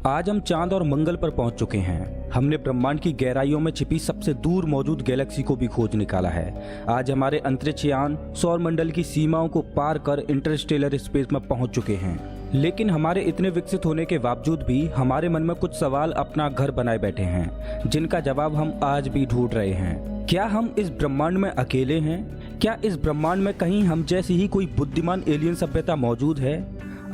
आज हम चांद और मंगल पर पहुंच चुके हैं। हमने ब्रह्मांड की गहराइयों में छिपी सबसे दूर मौजूद गैलेक्सी को भी खोज निकाला है। आज हमारे अंतरिक्ष यान सौर मंडल की सीमाओं को पार कर इंटरस्टेलर स्पेस में पहुंच चुके हैं। लेकिन हमारे इतने विकसित होने के बावजूद भी हमारे मन में कुछ सवाल अपना घर बनाए बैठे हैं, जिनका जवाब हम आज भी ढूंढ रहे हैं। क्या हम इस ब्रह्मांड में अकेले हैं? क्या इस ब्रह्मांड में कहीं हम जैसी ही कोई बुद्धिमान एलियन सभ्यता मौजूद है?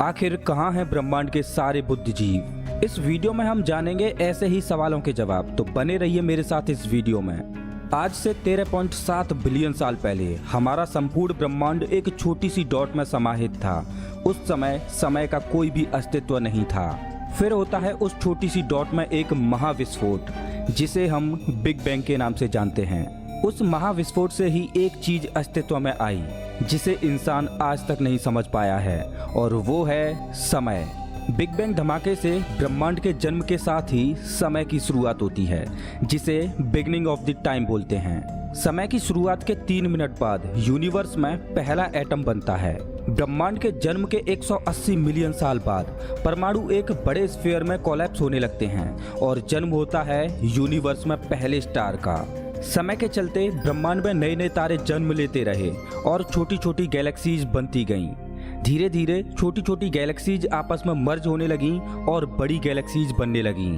आखिर कहाँ हैं ब्रह्मांड के सारे बुद्धिजीव? इस वीडियो में हम जानेंगे ऐसे ही सवालों के जवाब, तो बने रहिए मेरे साथ इस वीडियो में। आज से 13.7 बिलियन साल पहले हमारा संपूर्ण ब्रह्मांड एक छोटी सी डॉट में समाहित था। उस समय समय का कोई भी अस्तित्व नहीं था। फिर होता है उस छोटी सी डॉट में एक महाविस्फोट, जिसे हम बिग बैंग के नाम से जानते हैं। उस महाविस्फोट से ही एक चीज अस्तित्व में आई, जिसे इंसान आज तक नहीं समझ पाया है, और वो है समय। बिग बैंग धमाके से ब्रह्मांड के जन्म के साथ ही समय की शुरुआत होती है, जिसे बिगनिंग ऑफ द टाइम बोलते हैं। समय की शुरुआत के 3 मिनट बाद यूनिवर्स में पहला एटम बनता है। ब्रह्मांड के जन्म के 180 मिलियन साल बाद परमाणु एक बड़े स्फीयर में कोलैप्स होने लगते हैं और जन्म होता है यूनिवर्स में पहले स्टार का। समय के चलते ब्रह्मांड में नए नए तारे जन्म लेते रहे और छोटी छोटी गैलेक्सीज बनती गईं। धीरे धीरे छोटी छोटी गैलेक्सीज आपस में मर्ज होने लगीं और बड़ी गैलेक्सीज बनने लगीं।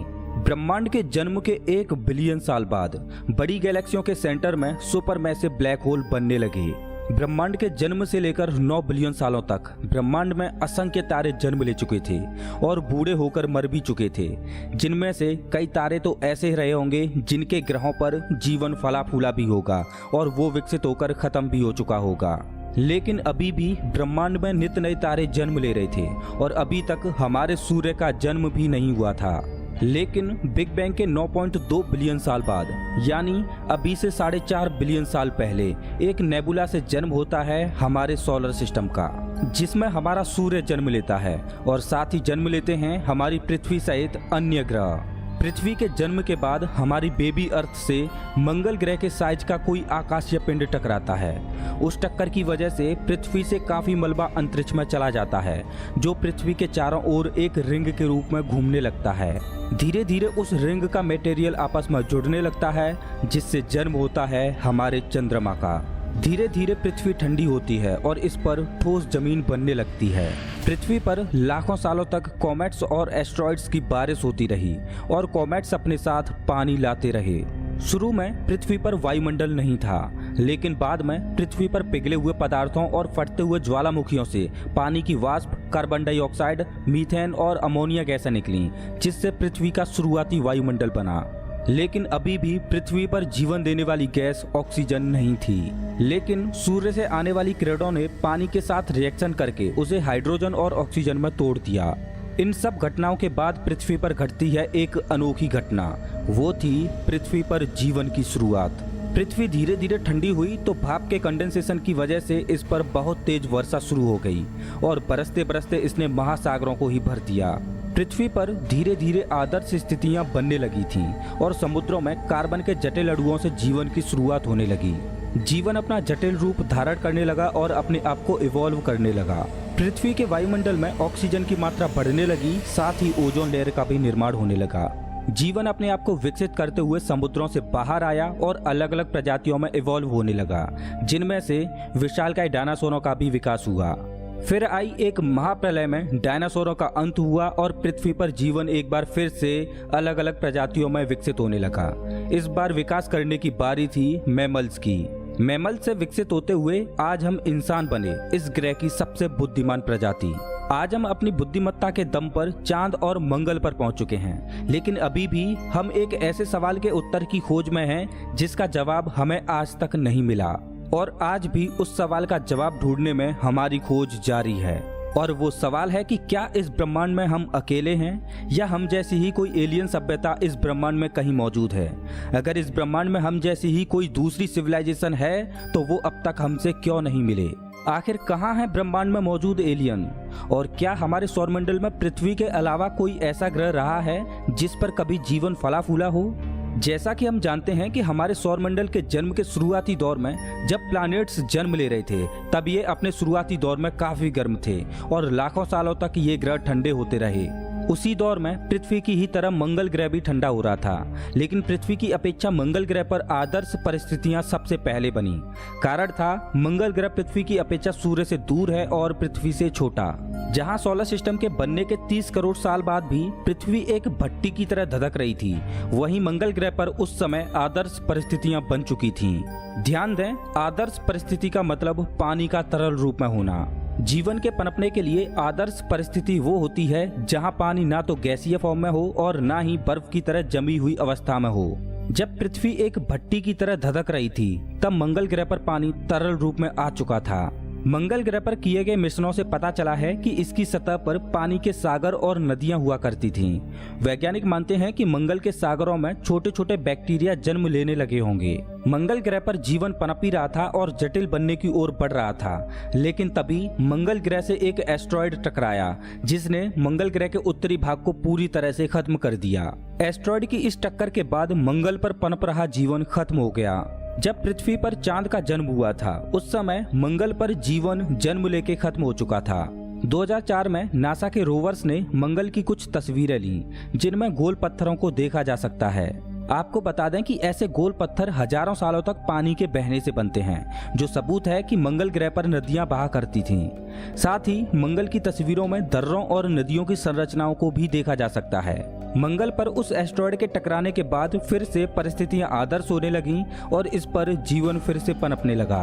ब्रह्मांड के जन्म के 1 बिलियन साल बाद बड़ी गैलेक्सियों के सेंटर में सुपर मैसिव ब्लैक होल बनने लगे। ब्रह्मांड के जन्म से लेकर 9 बिलियन सालों तक ब्रह्मांड में असंख्य तारे जन्म ले चुके थे और बूढ़े होकर मर भी चुके थे, जिनमें से कई तारे तो ऐसे रहे होंगे जिनके ग्रहों पर जीवन फला फूला भी होगा और वो विकसित होकर खत्म भी हो चुका होगा। लेकिन अभी भी ब्रह्मांड में नित नए तारे जन्म ले रहे थे और अभी तक हमारे सूर्य का जन्म भी नहीं हुआ था। लेकिन बिग बैंग के 9.2 बिलियन साल बाद, यानी अभी से 4.5 बिलियन साल पहले, एक नेबुला से जन्म होता है हमारे सोलर सिस्टम का, जिसमें हमारा सूर्य जन्म लेता है और साथ ही जन्म लेते हैं हमारी पृथ्वी सहित अन्य ग्रह। पृथ्वी के जन्म के बाद हमारी बेबी अर्थ से मंगल ग्रह के साइज का कोई आकाशीय पिंड टकराता है। उस टक्कर की वजह से पृथ्वी से काफी मलबा अंतरिक्ष में चला जाता है, जो पृथ्वी के चारों ओर एक रिंग के रूप में घूमने लगता है। धीरे धीरे उस रिंग का मटेरियल आपस में जुड़ने लगता है, जिससे जन्म होता है हमारे चंद्रमा का। धीरे धीरे पृथ्वी ठंडी होती है और इस पर ठोस जमीन बनने लगती है। पृथ्वी पर लाखों सालों तक कॉमेट्स और एस्ट्रॉइड्स की बारिश होती रही और कॉमेट्स अपने साथ पानी लाते रहे। शुरू में पृथ्वी पर वायुमंडल नहीं था, लेकिन बाद में पृथ्वी पर पिघले हुए पदार्थों और फटते हुए ज्वालामुखियों से पानी की वाष्प, कार्बन डाइऑक्साइड, मीथेन और अमोनिया गैसें निकली, जिससे पृथ्वी का शुरुआती वायुमंडल बना। लेकिन अभी भी पृथ्वी पर जीवन देने वाली गैस ऑक्सीजन नहीं थी। लेकिन सूर्य से आने वाली किरणों ने पानी के साथ रिएक्शन करके उसे हाइड्रोजन और ऑक्सीजन में तोड़ दिया। इन सब घटनाओं के बाद पृथ्वी पर घटती है एक अनोखी घटना। वो थी पृथ्वी पर जीवन की शुरुआत। पृथ्वी धीरे धीरे ठंडी हुई तो भाप के कंडेंसेशन की वजह से इस पर बहुत तेज वर्षा शुरू हो गई और बरसते बरसते इसने महासागरों को ही भर दिया। पृथ्वी पर धीरे धीरे आदर्श स्थितियां बनने लगी थीं और समुद्रों में कार्बन के जटिल अणुओं से जीवन की शुरुआत होने लगी। जीवन अपना जटिल रूप धारण करने लगा और अपने आप को इवॉल्व करने लगा। पृथ्वी के वायुमंडल में ऑक्सीजन की मात्रा बढ़ने लगी, साथ ही ओजोन लेयर का भी निर्माण होने लगा। जीवन अपने आप को विकसित करते हुए समुद्रों से बाहर आया और अलग अलग प्रजातियों में इवॉल्व होने लगा, जिनमें से विशालकाय डायनासोरों का भी विकास हुआ। फिर आई एक महाप्रलय में डायनासोरों का अंत हुआ और पृथ्वी पर जीवन एक बार फिर से अलग अलग प्रजातियों में विकसित होने लगा। इस बार विकास करने की बारी थी मैमल्स की। मैमल से विकसित होते हुए आज हम इंसान बने, इस ग्रह की सबसे बुद्धिमान प्रजाति। आज हम अपनी बुद्धिमत्ता के दम पर चांद और मंगल पर पहुंच चुके हैं, लेकिन अभी भी हम एक ऐसे सवाल के उत्तर की खोज में हैं जिसका जवाब हमें आज तक नहीं मिला, और आज भी उस सवाल का जवाब ढूंढने में हमारी खोज जारी है। और वो सवाल है कि क्या इस ब्रह्मांड में हम अकेले हैं, या हम जैसी ही कोई एलियन सभ्यता इस ब्रह्मांड में कहीं मौजूद है। अगर इस ब्रह्मांड में हम जैसी ही कोई दूसरी सिविलाइजेशन है तो वो अब तक हमसे क्यों नहीं मिले। आखिर कहाँ है ब्रह्मांड में मौजूद एलियन, और क्या हमारे सौरमंडल में पृथ्वी के अलावा कोई ऐसा ग्रह रहा है जिस पर कभी जीवन फला फूला हो। जैसा कि हम जानते हैं कि हमारे सौरमंडल के जन्म के शुरुआती दौर में जब प्लैनेट्स जन्म ले रहे थे तब ये अपने शुरुआती दौर में काफी गर्म थे और लाखों सालों तक ये ग्रह ठंडे होते रहे। उसी दौर में पृथ्वी की ही तरह मंगल ग्रह भी ठंडा हो रहा था, लेकिन पृथ्वी की अपेक्षा मंगल ग्रह पर आदर्श परिस्थितियां सबसे पहले बनी। कारण था मंगल ग्रह पृथ्वी की अपेक्षा सूर्य से दूर है और पृथ्वी से छोटा। जहां सोलर सिस्टम के बनने के 30 करोड़ साल बाद भी पृथ्वी एक भट्टी की तरह धधक रही थी, वहीं मंगल ग्रह पर उस समय आदर्श परिस्थितियां बन चुकी थीं। ध्यान दें, आदर्श परिस्थिति का मतलब पानी का तरल रूप में होना। जीवन के पनपने के लिए आदर्श परिस्थिति वो होती है जहां पानी ना तो गैसीय फॉर्म में हो और ना ही बर्फ की तरह जमी हुई अवस्था में हो। जब पृथ्वी एक भट्टी की तरह धधक रही थी तब मंगल ग्रह पर पानी तरल रूप में आ चुका था। मंगल ग्रह पर किए गए मिशनों से पता चला है कि इसकी सतह पर पानी के सागर और नदियां हुआ करती थीं। वैज्ञानिक मानते हैं कि मंगल के सागरों में छोटे छोटे बैक्टीरिया जन्म लेने लगे होंगे। मंगल ग्रह पर जीवन पनप ही रहा था और जटिल बनने की ओर बढ़ रहा था, लेकिन तभी मंगल ग्रह से एक एस्ट्रॉयड टकराया जिसने मंगल ग्रह के उत्तरी भाग को पूरी तरह से खत्म कर दिया। एस्ट्रॉयड की इस टक्कर के बाद मंगल पर पनप रहा जीवन खत्म हो गया। जब पृथ्वी पर चांद का जन्म हुआ था उस समय मंगल पर जीवन जन्म लेके खत्म हो चुका था। 2004 में नासा के रोवर्स ने मंगल की कुछ तस्वीरें ली जिनमें गोल पत्थरों को देखा जा सकता है। आपको बता दें कि ऐसे गोल पत्थर हजारों सालों तक पानी के बहने से बनते हैं, जो सबूत है कि मंगल ग्रह पर नदियां बहा करती थीं। साथ ही मंगल की तस्वीरों में दर्रों और नदियों की संरचनाओं को भी देखा जा सकता है। मंगल पर उस एस्ट्रॉयड के टकराने के बाद फिर से परिस्थितियां आदर्श होने लगीं और इस पर जीवन फिर से पनपने लगा।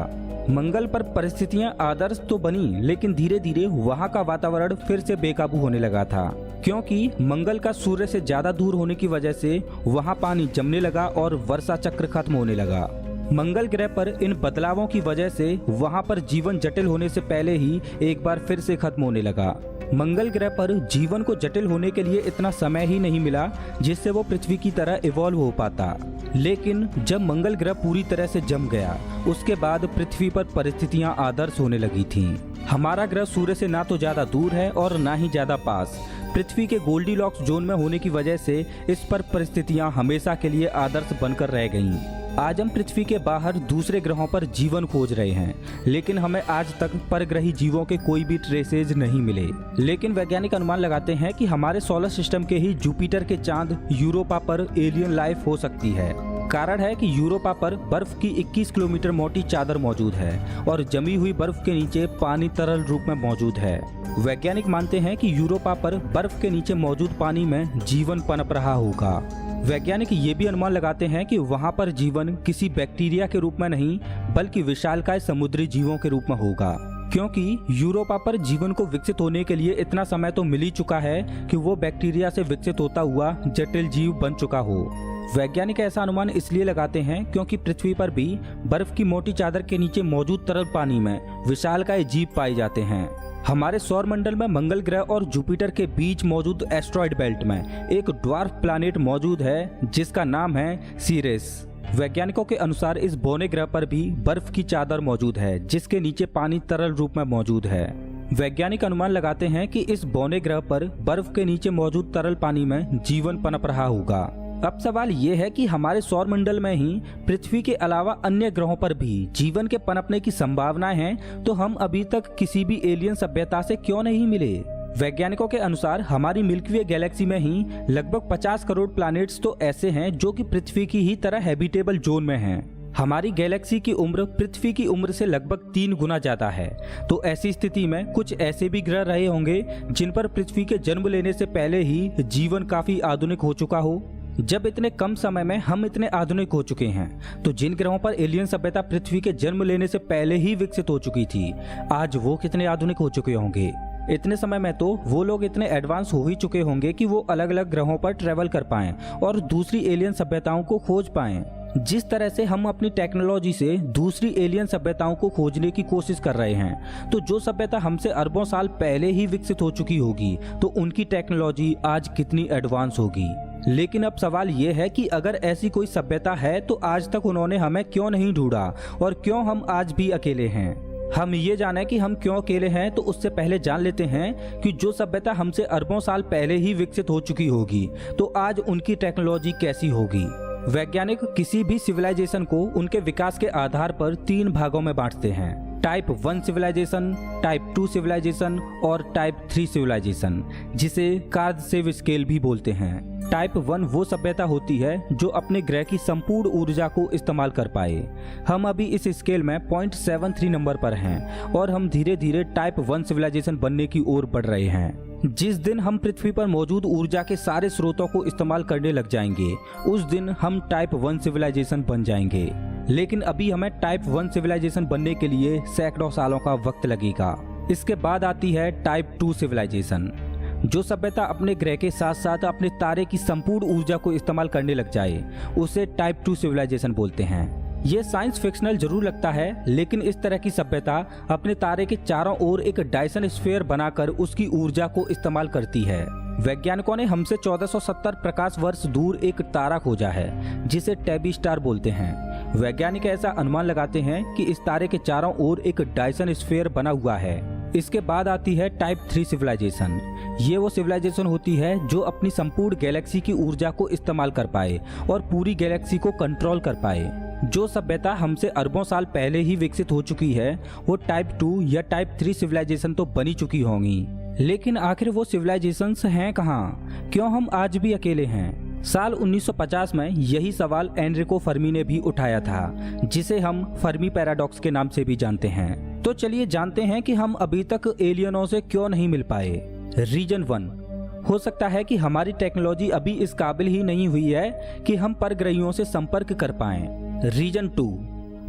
मंगल पर परिस्थितियां आदर्श तो बनी, लेकिन धीरे धीरे वहां का वातावरण फिर से बेकाबू होने लगा था, क्योंकि मंगल का सूर्य से ज्यादा दूर होने की वजह से वहां पानी जमने लगा और वर्षा चक्र खत्म होने लगा। मंगल ग्रह पर इन बदलावों की वजह से वहां पर जीवन जटिल होने से पहले ही एक बार फिर से खत्म होने लगा। मंगल ग्रह पर जीवन को जटिल होने के लिए इतना समय ही नहीं मिला जिससे वो पृथ्वी की तरह इवॉल्व हो पाता, लेकिन जब मंगल ग्रह पूरी तरह से जम गया उसके बाद पृथ्वी पर परिस्थितियां आदर्श होने लगी थीं। हमारा ग्रह सूर्य से ना तो ज्यादा दूर है और ना ही ज्यादा पास। पृथ्वी के गोल्डीलॉक्स जोन में होने की वजह से इस पर परिस्थितियां हमेशा के लिए आदर्श बनकर रह गईं। आज हम पृथ्वी के बाहर दूसरे ग्रहों पर जीवन खोज रहे हैं, लेकिन हमें आज तक परग्रही जीवों के कोई भी ट्रेसेज नहीं मिले। लेकिन वैज्ञानिक अनुमान लगाते हैं कि हमारे सोलर सिस्टम के ही जुपिटर के चांद यूरोपा पर एलियन लाइफ हो सकती है। कारण है कि यूरोपा पर बर्फ की 21 किलोमीटर मोटी चादर मौजूद है और जमी हुई बर्फ के नीचे पानी तरल रूप में मौजूद है। वैज्ञानिक मानते हैं कि यूरोपा पर बर्फ के नीचे मौजूद पानी में जीवन पनप रहा होगा। वैज्ञानिक ये भी अनुमान लगाते हैं कि वहां पर जीवन किसी बैक्टीरिया के रूप में नहीं बल्कि विशालकाय समुद्री जीवों के रूप में होगा, क्योंकि यूरोपा पर जीवन को विकसित होने के लिए इतना समय तो मिल ही चुका है कि वो बैक्टीरिया से विकसित होता हुआ जटिल जीव बन चुका हो। वैज्ञानिक ऐसा अनुमान इसलिए लगाते हैं क्योंकि पृथ्वी पर भी बर्फ की मोटी चादर के नीचे मौजूद तरल पानी में विशालकाय जीव पाए जाते हैं। हमारे सौर मंडल में मंगल ग्रह और जुपिटर के बीच मौजूद एस्ट्रॉयड बेल्ट में एक ड्वार्फ प्लैनेट मौजूद है जिसका नाम है सीरिस। वैज्ञानिकों के अनुसार इस बौने ग्रह पर भी बर्फ की चादर मौजूद है जिसके नीचे पानी तरल रूप में मौजूद है। वैज्ञानिक अनुमान लगाते हैं कि इस बौने ग्रह पर बर्फ के नीचे मौजूद तरल पानी में जीवन पनप रहा होगा। अब सवाल ये है कि हमारे सौर मंडल में ही पृथ्वी के अलावा अन्य ग्रहों पर भी जीवन के पनपने की संभावनाएं हैं, तो हम अभी तक किसी भी एलियन सभ्यता से क्यों नहीं मिले? वैज्ञानिकों के अनुसार हमारी मिल्की वे गैलेक्सी में ही लगभग 50 करोड़ प्लैनेट्स तो ऐसे हैं जो कि पृथ्वी की ही तरह हैबिटेबल जोन में हैं। हमारी गैलेक्सी की उम्र पृथ्वी की उम्र से लगभग 3 गुना ज्यादा है, तो ऐसी स्थिति में कुछ ऐसे भी ग्रह रहे होंगे जिन पर पृथ्वी के जन्म लेने से पहले ही जीवन काफी आधुनिक हो चुका हो। जब इतने कम समय में हम इतने आधुनिक हो चुके हैं, तो जिन ग्रहों पर एलियन सभ्यता पृथ्वी के जन्म लेने से पहले ही विकसित हो चुकी थी, आज वो कितने आधुनिक हो चुके होंगे। इतने समय में तो वो लोग इतने एडवांस हो ही चुके होंगे कि वो अलग अलग ग्रहों पर ट्रेवल कर पाएं और दूसरी एलियन सभ्यताओं को खोज पाएं। जिस तरह से हम अपनी टेक्नोलॉजी से दूसरी एलियन सभ्यताओं को खोजने की कोशिश कर रहे हैं, तो जो सभ्यता हमसे अरबों साल पहले ही विकसित हो चुकी होगी, तो उनकी टेक्नोलॉजी आज कितनी एडवांस होगी। लेकिन अब सवाल ये है कि अगर ऐसी कोई सभ्यता है तो आज तक उन्होंने हमें क्यों नहीं ढूंढा और क्यों हम आज भी अकेले हैं। हम ये जाने कि हम क्यों अकेले हैं, तो उससे पहले जान लेते हैं कि जो सभ्यता हमसे अरबों साल पहले ही विकसित हो चुकी होगी, तो आज उनकी टेक्नोलॉजी कैसी होगी। वैज्ञानिक किसी भी सिविलाइजेशन को उनके विकास के आधार पर 3 भागों में बांटते हैं। टाइप 1 सिविलाइजेशन, टाइप 2 सिविलाइजेशन और टाइप 3 सिविलाइजेशन, जिसे कार्दसेव स्केल भी बोलते हैं। टाइप 1 वो सभ्यता होती है जो अपने ग्रह की संपूर्ण ऊर्जा को इस्तेमाल कर पाए। हम अभी इस स्केल में 0.73 नंबर पर हैं और हम धीरे धीरे टाइप 1 सिविलाइजेशन बनने की ओर बढ़ रहे हैं। जिस दिन हम पृथ्वी पर मौजूद ऊर्जा के सारे स्रोतों को इस्तेमाल करने लग जाएंगे, उस दिन हम टाइप 1 सिविलाइजेशन बन जाएंगे। लेकिन अभी हमें टाइप 1 सिविलाइजेशन बनने के लिए सैकड़ों सालों का वक्त लगेगा। इसके बाद आती है टाइप 2 सिविलाइजेशन। जो सभ्यता अपने ग्रह के साथ साथ अपने तारे की संपूर्ण ऊर्जा को इस्तेमाल करने लग जाए, उसे टाइप 2 सिविलाइजेशन बोलते हैं। ये साइंस फिक्शनल जरूर लगता है, लेकिन इस तरह की सभ्यता अपने तारे के चारों ओर एक डायसन स्फीयर बनाकर उसकी ऊर्जा को इस्तेमाल करती है। वैज्ञानिकों ने हमसे 1470 प्रकाश वर्ष दूर एक तारा खोजा है जिसे टैबी स्टार बोलते हैं। वैज्ञानिक ऐसा अनुमान लगाते हैं कि इस तारे के चारों ओर एक डायसन स्फीयर बना हुआ है। इसके बाद आती है टाइप 3 सिविलाइजेशन। ये वो सिविलाइजेशन होती है जो अपनी संपूर्ण गैलेक्सी की ऊर्जा को इस्तेमाल कर पाए और पूरी गैलेक्सी को कंट्रोल कर पाए। जो सभ्यता हमसे अरबों साल पहले ही विकसित हो चुकी है, वो टाइप 2 या टाइप 3 सिविलाइजेशन तो बनी चुकी होंगी। लेकिन आखिर वो सिविलाइजेशंस हैं कहाँ? क्यों हम आज भी अकेले हैं? साल 1950 में यही सवाल एनरिको फर्मी ने भी उठाया था, जिसे हम फर्मी पैराडॉक्स के नाम से भी जानते हैं। तो चलिए जानते हैं कि हम अभी तक एलियनों से क्यों नहीं मिल पाए। रीजन 1, हो सकता है कि हमारी टेक्नोलॉजी अभी इस काबिल ही नहीं हुई है कि हम परग्रहियों से संपर्क कर पाएं। रीजन 2,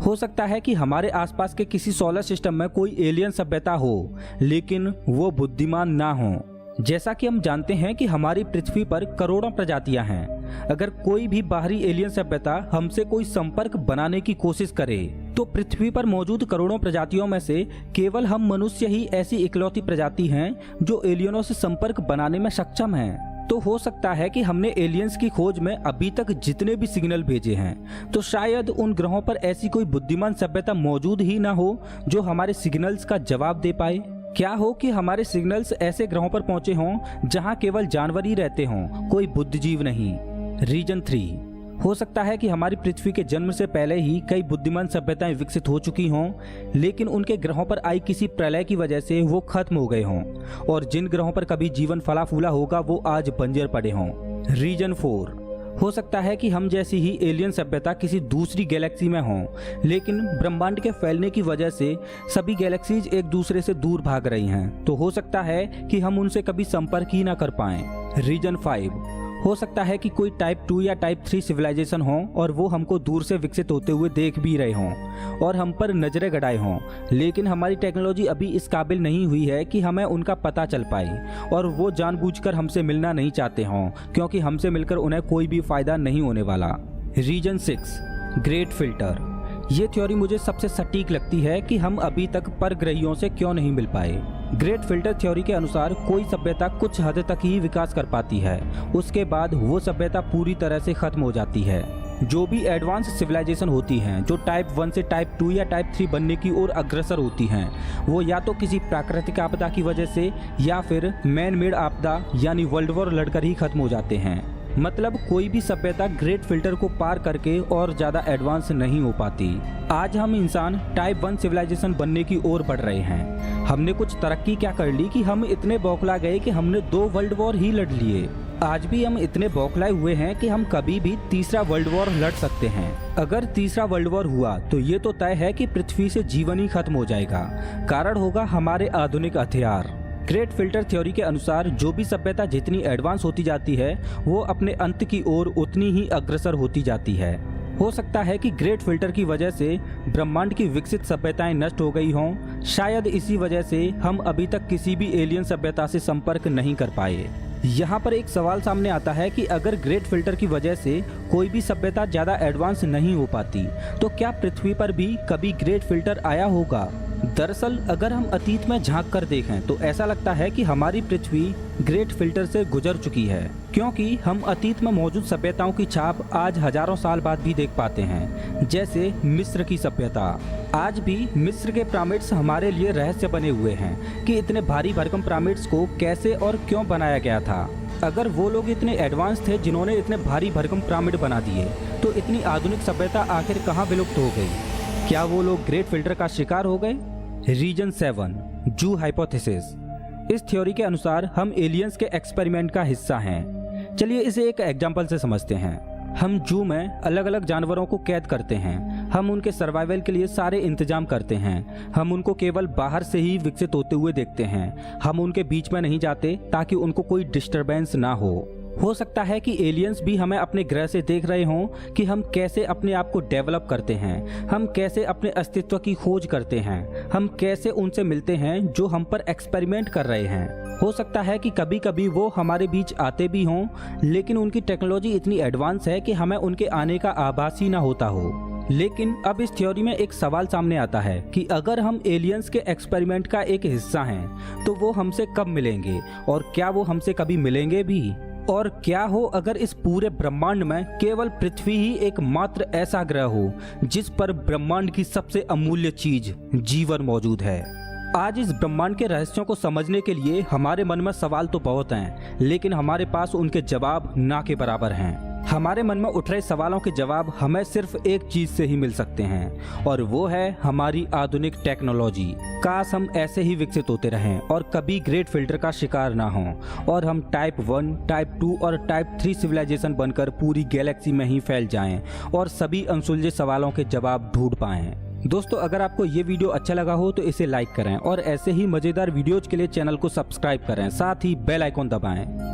हो सकता है कि हमारे आसपास के किसी सोलर सिस्टम में कोई एलियन सभ्यता हो, लेकिन वो बुद्धिमान ना हो। जैसा कि हम जानते हैं कि हमारी पृथ्वी पर करोड़ों प्रजातियां हैं। अगर कोई भी बाहरी एलियन सभ्यता हमसे कोई संपर्क बनाने की कोशिश करे, तो पृथ्वी पर मौजूद करोड़ों प्रजातियों में से केवल हम मनुष्य ही ऐसी इकलौती प्रजाति हैं जो एलियनों से संपर्क बनाने में सक्षम हैं। तो हो सकता है कि हमने एलियंस की खोज में अभी तक जितने भी सिग्नल भेजे हैं, तो शायद उन ग्रहों पर ऐसी कोई बुद्धिमान सभ्यता मौजूद ही ना हो जो हमारे सिग्नल्स का जवाब दे पाए। क्या हो कि हमारे सिग्नल्स ऐसे ग्रहों पर पहुंचे हों जहां केवल जानवर ही रहते हों, कोई बुद्धिजीव नहीं। रीजन 3, हो सकता है कि हमारी पृथ्वी के जन्म से पहले ही कई बुद्धिमान सभ्यताएं विकसित हो चुकी हों, लेकिन उनके ग्रहों पर आई किसी प्रलय की वजह से वो खत्म हो गए हों, और जिन ग्रहों पर कभी जीवन फला फूला होगा वो आज बंजर पड़े हों। रीजन 4, हो सकता है कि हम जैसी ही एलियन सभ्यता किसी दूसरी गैलेक्सी में हों, लेकिन ब्रह्मांड के फैलने की वजह से सभी गैलेक्सीज एक दूसरे से दूर भाग रही हैं, तो हो सकता है कि हम उनसे कभी संपर्क ही ना कर पाएं। रीजन 5, हो सकता है कि कोई टाइप 2 या टाइप 3 सिविलाइजेशन हो और वो हमको दूर से विकसित होते हुए देख भी रहे हों और हम पर नजरें गड़ाए हों, लेकिन हमारी टेक्नोलॉजी अभी इस काबिल नहीं हुई है कि हमें उनका पता चल पाए, और वो जानबूझकर हमसे मिलना नहीं चाहते हों, क्योंकि हमसे मिलकर उन्हें कोई भी फायदा नहीं होने वाला। Reason 6, great filter. ये थ्योरी मुझे सबसे सटीक लगती है कि हम अभी तक परग्रहियों से क्यों नहीं मिल पाए। ग्रेट फिल्टर थ्योरी के अनुसार कोई सभ्यता कुछ हद तक ही विकास कर पाती है, उसके बाद वो सभ्यता पूरी तरह से खत्म हो जाती है। जो भी एडवांस सिविलाइजेशन होती हैं जो टाइप 1 से टाइप 2 या टाइप 3 बनने की ओर अग्रसर होती हैं, वो या तो किसी प्राकृतिक आपदा की वजह से या फिर मैन मेड आपदा यानी वर्ल्ड वॉर लड़कर ही खत्म हो जाते हैं। मतलब कोई भी सभ्यता ग्रेट फिल्टर को पार करके और ज्यादा एडवांस नहीं हो पाती। आज हम इंसान टाइप 1 सिविलाइजेशन बनने की ओर बढ़ रहे हैं। हमने कुछ तरक्की क्या कर ली कि हम इतने बौखला गए कि हमने 2 वर्ल्ड वॉर ही लड़ लिए। आज भी हम इतने बौखलाए हुए हैं कि हम कभी भी तीसरा वर्ल्ड वॉर लड़ सकते हैं। अगर तीसरा वर्ल्ड वॉर हुआ तो ये तो तय है कि पृथ्वी से जीवन ही खत्म हो जाएगा। कारण होगा हमारे आधुनिक हथियार। ग्रेट फिल्टर थ्योरी के अनुसार जो भी सभ्यता जितनी एडवांस होती जाती है, वो अपने अंत की ओर उतनी ही अग्रसर होती जाती है। हो सकता है कि ग्रेट फिल्टर की वजह से ब्रह्मांड की विकसित सभ्यताएं नष्ट हो गई हों। शायद इसी वजह से हम अभी तक किसी भी एलियन सभ्यता से संपर्क नहीं कर पाए। यहाँ पर एक सवाल सामने आता है कि अगर ग्रेट फिल्टर की वजह से कोई भी सभ्यता ज़्यादा एडवांस नहीं हो पाती, तो क्या पृथ्वी पर भी कभी ग्रेट फिल्टर आया होगा? दरअसल अगर हम अतीत में झांक कर देखें तो ऐसा लगता है कि हमारी पृथ्वी ग्रेट फिल्टर से गुजर चुकी है, क्योंकि हम अतीत में मौजूद सभ्यताओं की छाप आज हजारों साल बाद भी देख पाते हैं। जैसे मिस्र की सभ्यता। आज भी मिस्र के पिरामिड्स हमारे लिए रहस्य बने हुए हैं कि इतने भारी भरकम पिरामिड्स को कैसे और क्यों बनाया गया था। अगर वो लोग इतने एडवांस थे जिन्होंने इतने भारी भरकम पिरामिड बना दिए, तो इतनी आधुनिक सभ्यता आखिर कहाँ विलुप्त हो गई? क्या वो लोग ग्रेट फिल्टर का शिकार हो गए? रीजन 7 जू हाइपोथेसिस। इस थ्योरी के अनुसार हम एलियंस के एक्सपेरिमेंट का हिस्सा हैं। चलिए इसे एक एग्जांपल से समझते हैं। हम जू में अलग अलग जानवरों को कैद करते हैं। हम उनके सर्वाइवल के लिए सारे इंतजाम करते हैं। हम उनको केवल बाहर से ही विकसित होते हुए देखते हैं। हम उनके बीच में नहीं जाते ताकि उनको कोई डिस्टरबेंस ना हो सकता है कि एलियंस भी हमें अपने ग्रह से देख रहे हों कि हम कैसे अपने आप को डेवलप करते हैं, हम कैसे अपने अस्तित्व की खोज करते हैं, हम कैसे उनसे मिलते हैं जो हम पर एक्सपेरिमेंट कर रहे हैं। हो सकता है कि कभी कभी वो हमारे बीच आते भी हों, लेकिन उनकी टेक्नोलॉजी इतनी एडवांस है कि हमें उनके आने का आभास ही ना होता हो। लेकिन अब इस थ्योरी में एक सवाल सामने आता है कि अगर हम एलियंस के एक्सपेरिमेंट का एक हिस्सा हैं, तो वो हमसे कब मिलेंगे और क्या वो हमसे कभी मिलेंगे भी? और क्या हो अगर इस पूरे ब्रह्मांड में केवल पृथ्वी ही एकमात्र ऐसा ग्रह हो जिस पर ब्रह्मांड की सबसे अमूल्य चीज जीवन मौजूद है। आज इस ब्रह्मांड के रहस्यों को समझने के लिए हमारे मन में सवाल तो बहुत हैं, लेकिन हमारे पास उनके जवाब ना के बराबर हैं। हमारे मन में उठ रहे सवालों के जवाब हमें सिर्फ एक चीज से ही मिल सकते हैं, और वो है हमारी आधुनिक टेक्नोलॉजी। काश हम ऐसे ही विकसित होते रहें और कभी ग्रेट फिल्टर का शिकार ना हों, और हम टाइप 1, टाइप 2 और टाइप 3 सिविलाइजेशन बनकर पूरी गैलेक्सी में ही फैल जाएं और सभी अनसुलझे सवालों के जवाब ढूंढ पाएं। दोस्तों, अगर आपको ये वीडियो अच्छा लगा हो तो इसे लाइक करें और ऐसे ही मजेदार वीडियोज के लिए चैनल को सब्सक्राइब करें, साथ ही बेल आइकॉन दबाएं।